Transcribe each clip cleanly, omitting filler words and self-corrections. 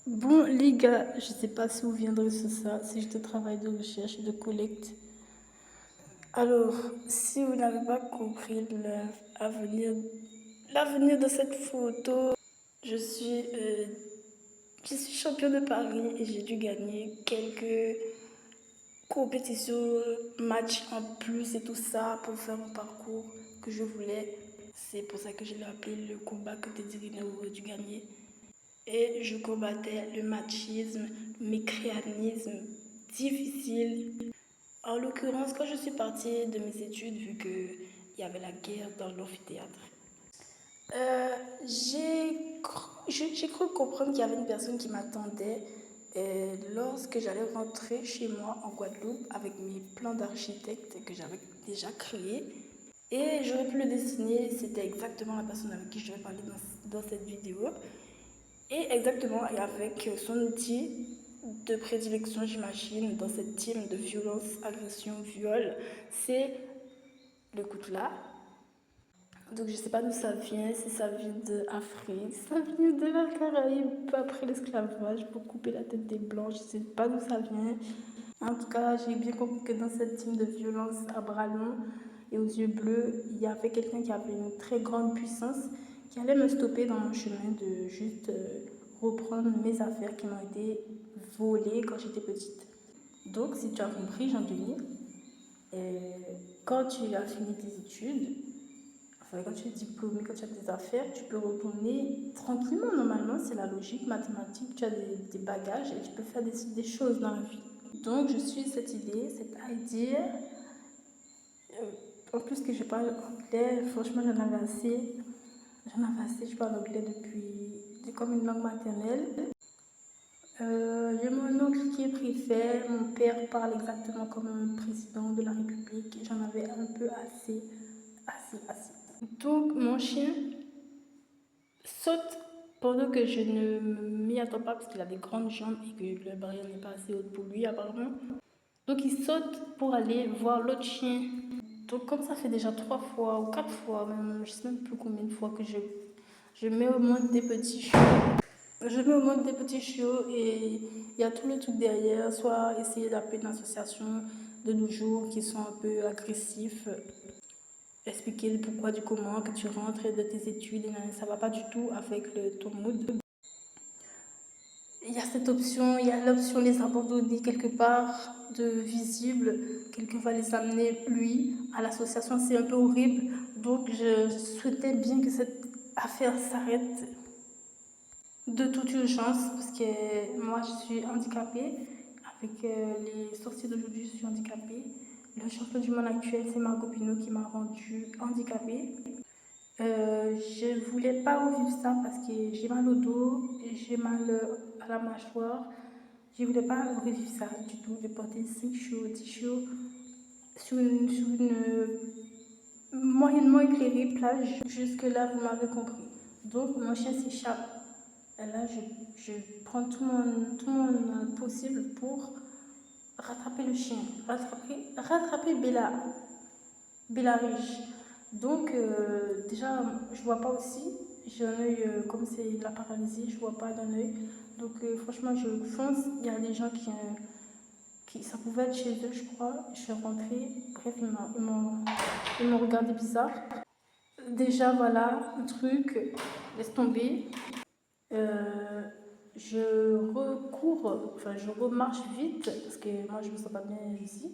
Bon, les gars, je sais pas si vous viendrez sur ça, c'est juste un travail de recherche, de collecte. Alors, si vous n'avez pas compris l'avenir de cette photo, je suis, euh, je suis champion de Paris et j'ai dû gagner quelques compétitions, matchs en plus et tout ça pour faire mon parcours que je voulais. C'est pour ça que je l'ai appelé le combat que Teddy aurait dû gagner. Et je combattais le machisme, le mécréanisme difficile. En l'occurrence, quand je suis partie de mes études, vu qu'il y avait la guerre dans l'amphithéâtre, euh, j'ai cru comprendre qu'il y avait une personne qui m'attendait lorsque j'allais rentrer chez moi en Guadeloupe avec mes plans d'architecte que j'avais déjà créés. Et j'aurais pu le dessiner, c'était exactement la personne avec qui je vais parler dans cette vidéo. Et exactement, et avec son outil de prédilection, j'imagine, dans cette team de violence, agression, viol, c'est le coutelas. Donc je ne sais pas d'où ça vient, si ça vient d'Afrique, ça vient de la Caraïbe après l'esclavage pour couper la tête des blancs, je ne sais pas d'où ça vient. En tout cas, j'ai bien compris que dans cette team de violence à bras longs et aux yeux bleus, il y avait quelqu'un qui avait une très grande puissance qui allait me stopper dans mon chemin de juste reprendre mes affaires qui m'ont été volées quand j'étais petite. Donc, si tu as compris, Jean-Denis, quand tu as fini tes études, enfin, quand tu es diplômé, quand tu as tes affaires, tu peux retourner tranquillement. Normalement, c'est la logique mathématique. Tu as des bagages et tu peux faire des choses dans la vie. Donc, je suis cette idée, cette idée. En plus que je parle anglais, franchement, j'en avais assez. J'en avais assez, je parle anglais depuis comme une langue maternelle. J'ai mon oncle qui est préfet, mon père parle exactement comme un président de la République. J'en avais un peu assez, assez, assez. Donc, mon chien saute pendant que je ne m'y attends pas parce qu'il a des grandes jambes et que la barrière n'est pas assez haute pour lui apparemment. Donc il saute pour aller voir l'autre chien. Donc comme ça fait déjà 3 fois ou 4 fois, même, je sais même plus combien de fois que je mets au monde des petits chiots. Je mets au monde des petits chiots et il y a tout le truc derrière, soit essayer d'appeler une association de nos jours qui sont un peu agressifs, expliquer le pourquoi du comment, que tu rentres de tes études, ça va pas du tout avec ton mood. Il y a cette option, il y a l'option les abandonner quelque part de visible. Quelqu'un va les amener, lui, à l'association. C'est un peu horrible. Donc, je souhaitais bien que cette affaire s'arrête de toute urgence parce que moi, je suis handicapée. Avec les sorties d'aujourd'hui, je suis handicapée. Le champion du monde actuel, c'est Margot Pinot qui m'a rendue handicapée. Je voulais pas revivre ça parce que j'ai mal au dos, j'ai mal à la mâchoire. Je voulais pas revivre ça du tout, de porter 5 chiots, 10 chiots sur une moyennement éclairée plage. Jusque-là, vous m'avez compris. Donc, mon chien s'échappe. Et là, je prends tout mon possible pour rattraper le chien, rattraper Bella riche. Donc, déjà, je vois pas aussi. J'ai un œil, comme c'est la paralysie, je vois pas d'un œil. Donc, franchement, je fonce. Il y a des gens ça pouvait être chez eux, je crois. Je suis rentrée. Bref, ils m'ont regardé bizarre. Déjà, voilà, un truc, laisse tomber. Euh, je remarche vite parce que moi, je me sens pas bien ici.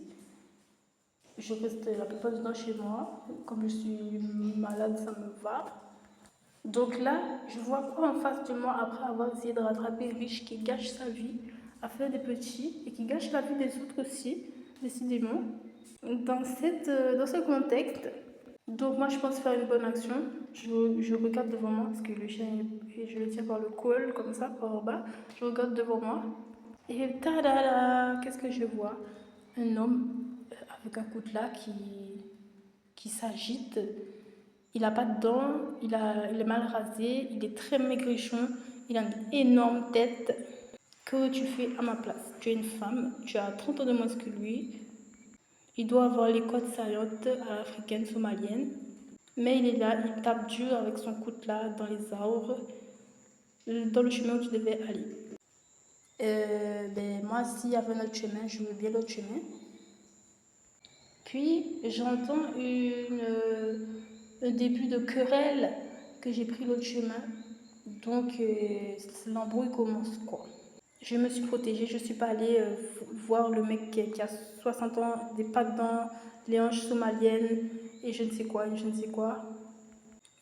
Je reste la plupart du temps chez moi. Comme je suis malade, ça me va. Donc là, je vois quoi en face de moi après avoir essayé de rattraper Rich qui gâche sa vie à faire des petits et qui gâche la vie des autres aussi, décidément. Dans ce contexte, donc moi je pense faire une bonne action. Je regarde devant moi parce que le chien, je le tiens par le col comme ça, par en bas. Je regarde devant moi et tada, qu'est-ce que je vois? Un homme avec un coutelas qui s'agite. Il n'a pas de dents, il est mal rasé, il est très maigrichon, il a une énorme tête. Que tu fais à ma place? Tu es une femme, tu as 30 ans de moins que lui. Il doit avoir les côtes saillantes à l'africaine somalienne. Mais il est là, il tape dur avec son coutelas dans les arbres, dans le chemin où tu devais aller. Moi, s'il y avait un autre chemin, je veux bien l'autre chemin. Puis, j'entends un début de querelle que j'ai pris l'autre chemin. Donc, l'embrouille commence, quoi. Je me suis protégée, je ne suis pas allée voir le mec qui a 60 ans, des pattes dents, les hanches somaliennes et je ne sais quoi, et je ne sais quoi.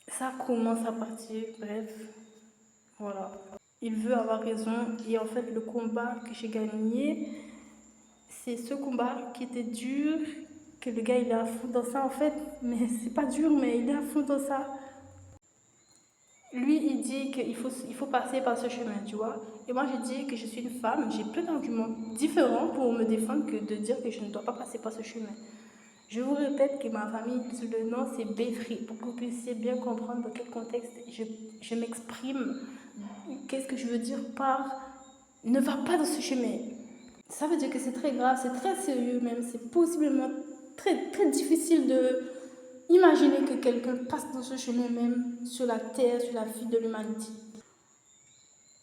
Ça commence à partir, bref, voilà. Il veut avoir raison et en fait le combat que j'ai gagné, c'est ce combat qui était dur, que le gars il est à fond dans ça en fait, mais c'est pas dur mais il est à fond dans ça. Lui, il dit qu'il faut passer par ce chemin, tu vois. Et moi, je dis que je suis une femme, j'ai plein d'arguments différents pour me défendre que de dire que je ne dois pas passer par ce chemin. Je vous répète que ma famille, le nom, c'est Béfri, pour que vous puissiez bien comprendre dans quel contexte je m'exprime. Qu'est-ce que je veux dire par ne va pas dans ce chemin. Ça veut dire que c'est très grave, c'est très sérieux même, c'est possiblement très, très difficile de imaginer que quelqu'un passe dans ce chemin même sur la terre, sur la vie de l'humanité.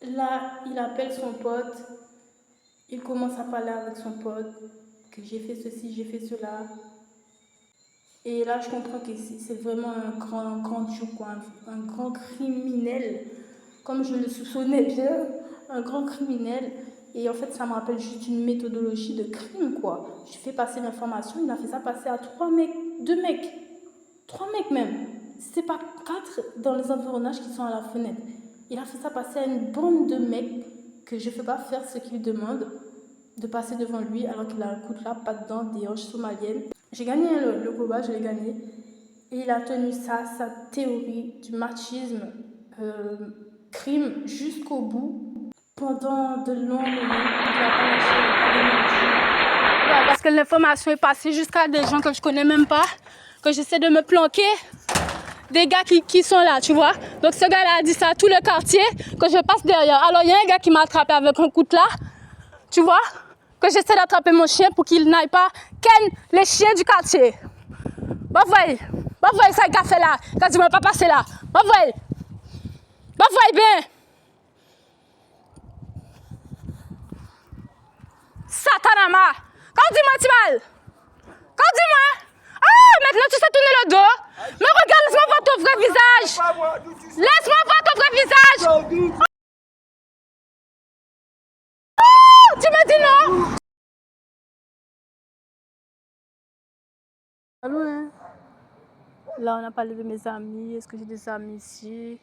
Là, il appelle son pote, il commence à parler avec son pote, que j'ai fait ceci, j'ai fait cela. Et là, je comprends que c'est vraiment un grand dur, quoi, un grand criminel, comme je le soupçonnais bien, un grand criminel. Et en fait, ça me rappelle juste une méthodologie de crime, quoi. Je fais passer l'information, il a fait ça passer à 2 mecs, 3 mecs même. C'est pas 4 dans les environnages qui sont à la fenêtre. Il a fait ça passer à une bande de mecs que je ne fais pas faire ce qu'il demande, de passer devant lui alors qu'il a un coutelas, pas dedans, des hanches somaliennes. J'ai gagné le combat, je l'ai gagné. Et il a tenu ça, sa théorie du machisme, crime jusqu'au bout. Pendant de longs moments, il n'a pas lâché, il n'a pas démenti. Parce que l'information est passée jusqu'à des gens que je connais même pas, que j'essaie de me planquer. Des gars qui sont là, tu vois. Donc ce gars-là a dit ça à tout le quartier, que je passe derrière. Alors il y a un gars qui m'a attrapé avec un coutelas, tu vois, que j'essaie d'attraper mon chien pour qu'il n'aille pas ken les chiens du quartier. Bah voyez ça gars fait là, quand tu ne m'as pas passé là. Bah voyez bien. Satanama, quand dis-moi tu mal. Quand dis-moi. Ah, maintenant tu sais tourner le dos. Mais regarde, laisse-moi voir ton vrai visage. Laisse-moi voir ton vrai visage. Oh, tu me dis non. Allô, hein? Là, on a parlé de mes amis. Est-ce que j'ai des amis ici?